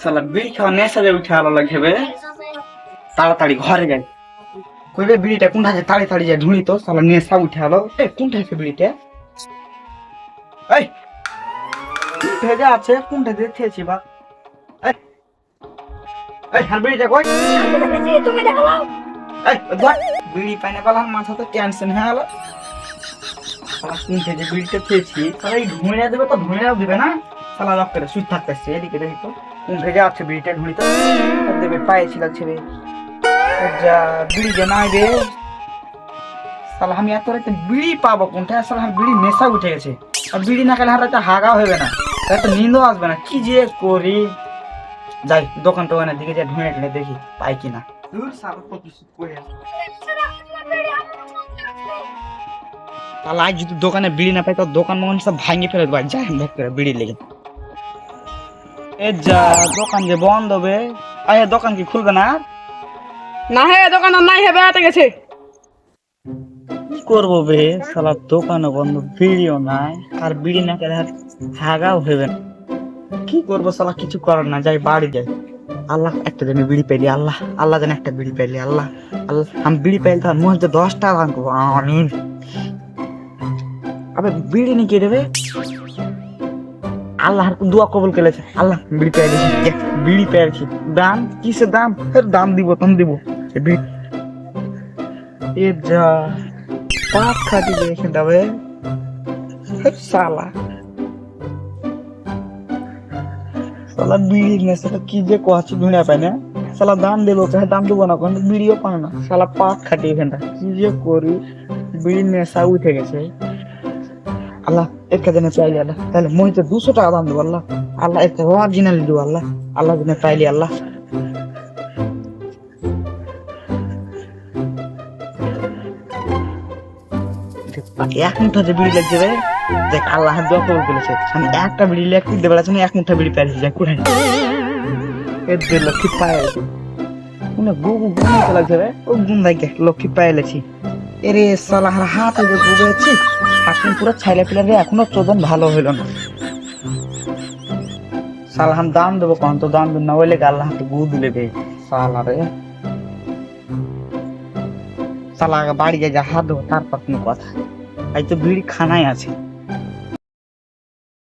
সালা বিড়ি খাওয়া নেশা যে উঠে আলো লাগবে, তাড়াতাড়ি ঘরে যাই। কইবে বিড়িটা কোনটা আছে, তাড়াতাড়ি যাই ঢুঁড়ি তো, সালা নেশা উঠে আলো। কোনটা আছে বিড়িটা? এই ভেজা আছে, কোনটা দিয়ে খেয়েছি বা? এই এই হার বিড়িটা কই? তুমি দেখাও। এই ধর বিড়ি পাইনে পালার মাথা তো টেনশন হয়ে গেল। সালা কোনটা যে বিড়িটা খেয়েছি, সালা এই ঢুঁড়িয়া দেবে তো ঢুঁড়িয়াও দিবে না। সালা লক করে সুদ থাকতেছে, এদিকে দেখি তো কোন ভেজা আছে বিড়িটা ঢুঁড়ি তো দেবে পায়েছিল ছেলে। যা বিড়ি যে নাই রে, সালা আমি এত রাতে বিড়ি পাবো কোনটা? সালা আমার বিড়ি নেশা উঠে গেছে, আর বিড়ি না খেলে হারাতে হাগা হবে না, এত নিন্দও আসবে না। কি যে করি, যাই দোকান টোকানের দিকে যাই, ঢুঁড়ে ঢুঁড়ে দেখি পাই কিনা। দূর সালা কত কিছু কই আছে। তাহলে আজ যদি দোকানে বিড়ি না পাই তো দোকান মোকান সব ভাঙে ফেলে দেবো, যাই ভেদ করে বিড়ি লেগে। এ যা দোকান যে বন্ধ হবে, আরে দোকান কি খুলবে না? না হে দোকান আর নাই হে বেড়াতে গেছে। কি করবো বে, সালা দোকানও বন্ধ, বিড়িও নাই, আর বিড়ি না খেলে হাগাও হবে না। কি করবো সালা, কিছু করার না, যাই বাড়ি যাই। আল্লাহ একটা দিনে বিড়ি পাইলি, আল্লাহ আল্লাহ যেন একটা বিড়ি পাইলি, আল্লাহ আল্লাহ আমি বিড়ি পাইলে তার মধ্যে 10টা দান করবো আমি। আবে বিড়ি নিয়ে কে দেবে? আল্লাহ দোয়া কবুল করেছে, আল্লাহ বিড়ি পাইলি, বিড়ি পেয়েছি। দাম কিসের দাম? দাম দিব তখন দিব। এ যা পাপ খাটি গেছে তবে সালা, সালা বিড়ি নেশাটা কি যে কোয়াছি ধুঁড়া পাই না। সালা দাম দেবো চাহে দাম দেবো না, কোনো বিড়িও পায় না। সালা পাক খাটি এখানটা কি যে করি, বিড়ির নেশা উঠে গেছে। আল্লাহ একটা দিনে চাইলি আল্লাহ, তাহলে মহিতে 200 টাকা দাম দেবো আল্লাহ। আল্লাহ একটা অরিজিনালি দেবো আল্লাহ, আল্লাহ দিনে চাইলি আল্লাহ। এক মুঠা যে বিড়ি লাগছে রে, দেখ আল্লাহ দোয়া কবুল করেছে, আমি একটা বিড়ি লাগতে দেবে লাগছে না, এক মুঠা বিড়ি পেয়েছি। যাই কোথায় এর লক্ষ্মী পায়ে কোনো গুগু গুনতে লাগছে রে, ও গুন লাগে লক্ষ্মী পায়ে লেছি। এরে সালা হাতে যে গুবেছি, এখন পুরো ছাইলে পিলে রে, এখনো চোদন ভালো হইল না। সালা হাম দাম দেবো কখন, তো দাম না হইলে আল্লাহ হাতে গু দিলে বে। সালা রে সালা বাড়ি যা হাত দেবো, তারপর কোনো কথা। এই তো বিড়ি খানায় আছে।